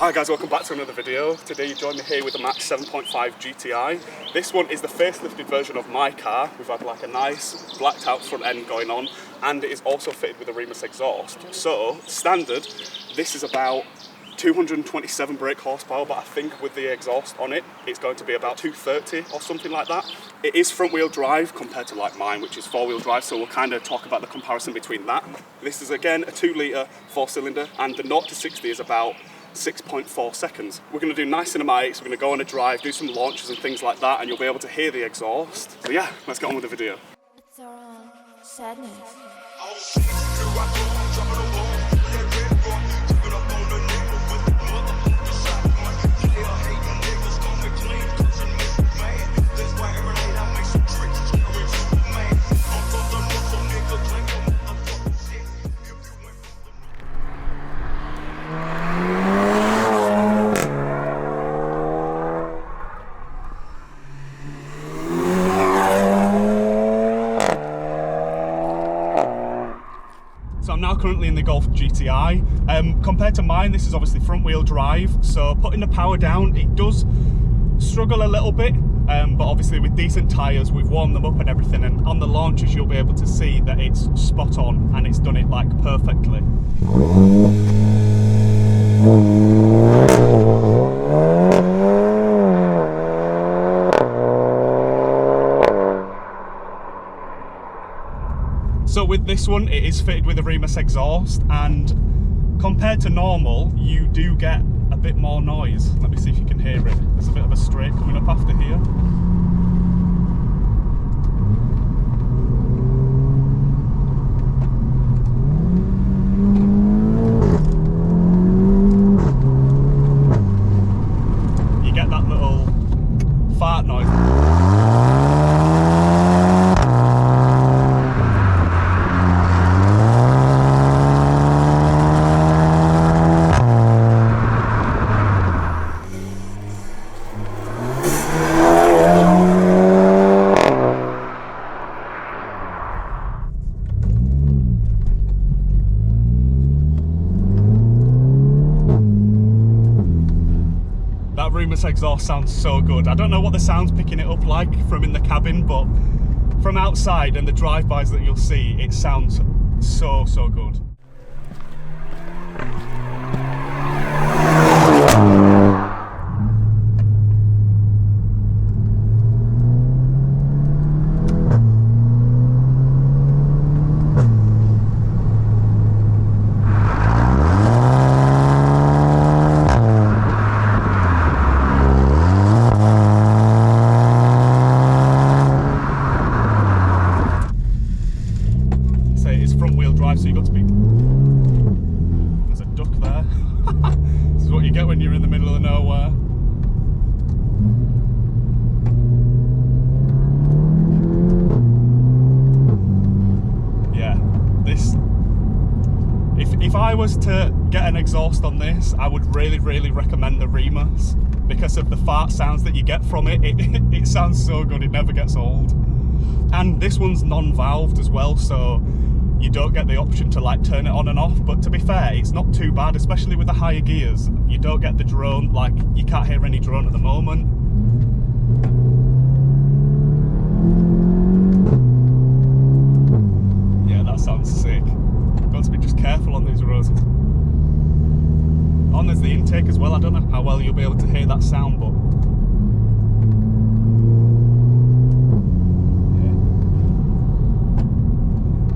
Hi guys, welcome back to another video. Today you join me here with the Maxton 7.5 GTI. This one is the facelifted version of my car. We've had like a nice blacked out front end going on, and it is also fitted with a Remus exhaust. So, standard, this is about 227 brake horsepower, but I think with the exhaust on it, it's going to be about 230 or something like that. It is front wheel drive compared to like mine, which is four wheel drive, so we'll kind of talk about the comparison between that. This is again a 2 litre 4-cylinder, and the 0 to 60 is about 6.4 seconds. We're going to do nice cinematics, we're going to go on a drive, do some launches and things like that, and you'll be able to hear the exhaust. So yeah, let's get on with the video. It's our sadness. So I'm now currently in the Golf GTI. Compared to mine, this is obviously front wheel drive, so putting the power down, it does struggle a little bit, but obviously with decent tyres, we've warmed them up and everything, and on the launches you'll be able to see that it's spot on and it's done it like perfectly. So with this one, it is fitted with a Remus exhaust, and compared to normal, you do get a bit more noise. Let me see if you can hear it. There's a bit of a straight coming up after here. You get that little fart noise. That Remus exhaust sounds so good. I don't know what the sound's picking it up like from in the cabin, but from outside and the drive-bys that you'll see, it sounds so good. So you've got to be... There's a duck there. This is what you get when you're in the middle of nowhere. Yeah, this... If I was to get an exhaust on this, I would really recommend the Remus, because of the fart sounds that you get from it. It sounds so good, it never gets old. And this one's non-valved as well, so you don't get the option to like turn it on and off, but to be fair, it's not too bad, especially with the higher gears. You don't get the drone, like you can't hear any drone at the moment. Yeah, that sounds sick. Got to be just careful on these roads. On there's the intake as well. I don't know how well you'll be able to hear that sound, but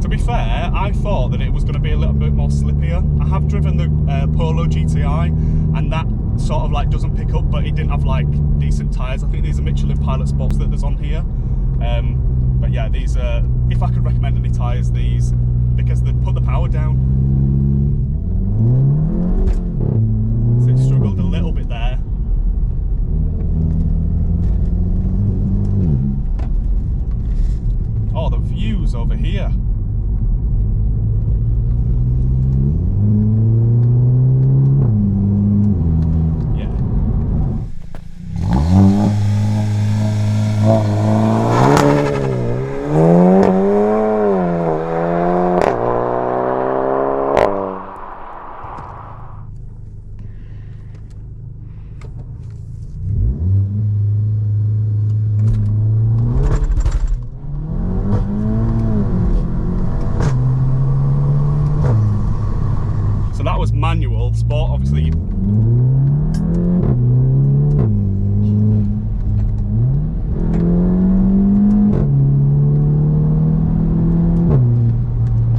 to be fair, I thought that it was going to be a little bit more slippier. I have driven the Polo GTI, and that sort of like doesn't pick up, but it didn't have like decent tyres. I think these are Michelin Pilot Spots that there's on here. But yeah, these are, if I could recommend any tyres, these, because they put the power down. So it struggled a little bit there. Oh, the views over here. was manual. Sport, obviously.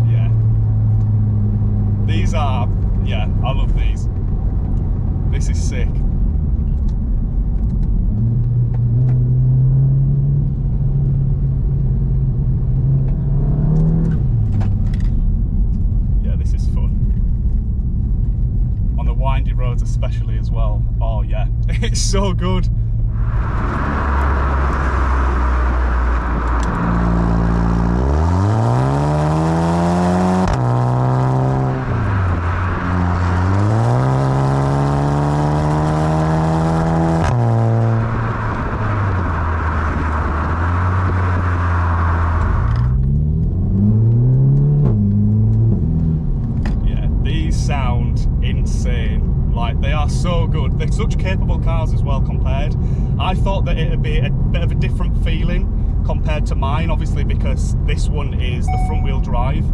Yeah. These are, yeah, I love these. This is sick. Windy roads especially as well. Oh yeah, it's so good. So good. They're such capable cars as well compared. I thought that it'd be a bit of a different feeling compared to mine, obviously, because this one is the front wheel drive,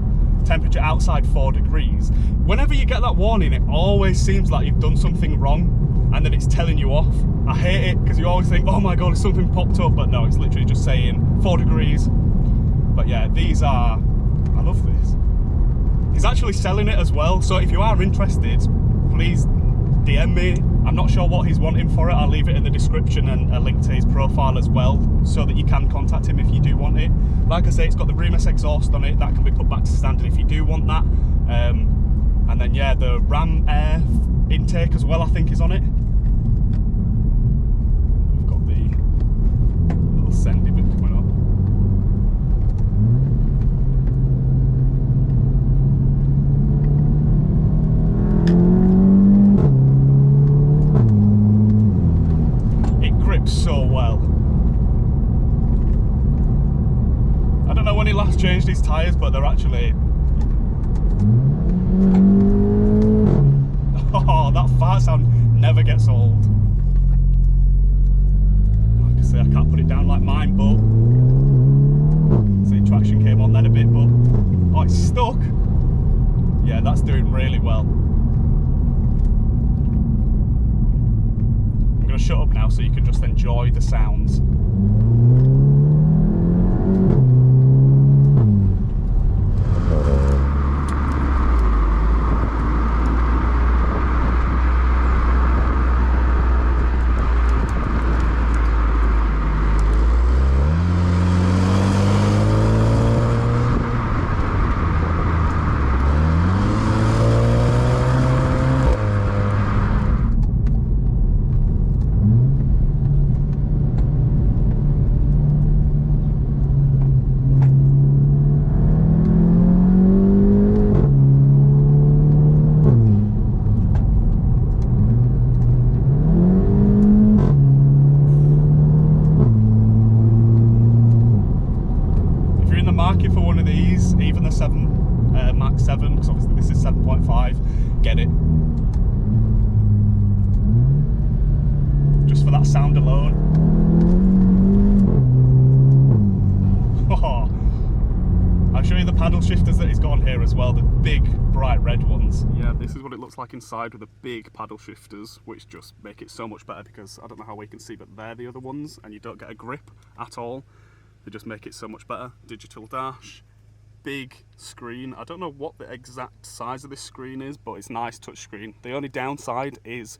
temperature outside 4 degrees. Whenever you get that warning, it always seems like you've done something wrong and then it's telling you off. I hate it because you always think, oh my god, something popped up, but no, it's literally just saying 4 degrees. But yeah, these are, I love this. He's actually selling it as well, so if you are interested, please DM me. I'm not sure what he's wanting for it. I'll leave it in the description and a link to his profile as well, so that you can contact him if you do want it. Like I say, it's got the Remus exhaust on it, that can be put back to standard if you do want that. And then yeah, the Ramair intake as well, I think, is on it. We've got the little sendy bit coming up. So well. I don't know when he last changed his tyres, but they're actually... Oh, that fart sound never gets old. Like I say, I can't put it down like mine, but... See, traction came on then a bit, but... Oh, it's stuck! Yeah, that's doing really well. I'm going to shut up now so you can just enjoy the sounds. For one of these, even the Max 7, because obviously this is 7.5, get it. Just for that sound alone. Oh. I'll show you the paddle shifters that he's got on here as well, the big bright red ones. Yeah, this is what it looks like inside with the big paddle shifters, which just make it so much better, because I don't know how we can see, but they're the other ones and you don't get a grip at all. They just make it so much better. Digital dash, big screen. I don't know what the exact size of this screen is, but it's nice touch screen. The only downside is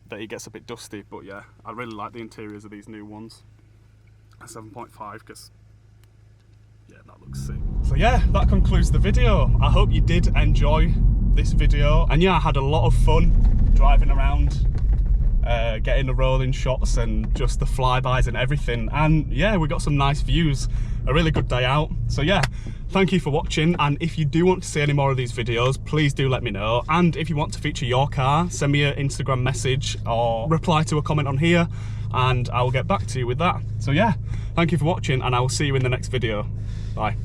that it gets a bit dusty, but yeah, I really like the interiors of these new ones. A 7.5, because yeah, that looks sick. So yeah, that concludes the video. I hope you did enjoy this video, and yeah, I had a lot of fun driving around, getting the rolling shots and just the flybys and everything, and yeah, we got some nice views. A really good day out. So yeah, thank you for watching, and if you do want to see any more of these videos, please do let me know. And if you want to feature your car, send me an Instagram message or reply to a comment on here and I will get back to you with that. So yeah, thank you for watching, and I will see you in the next video. Bye.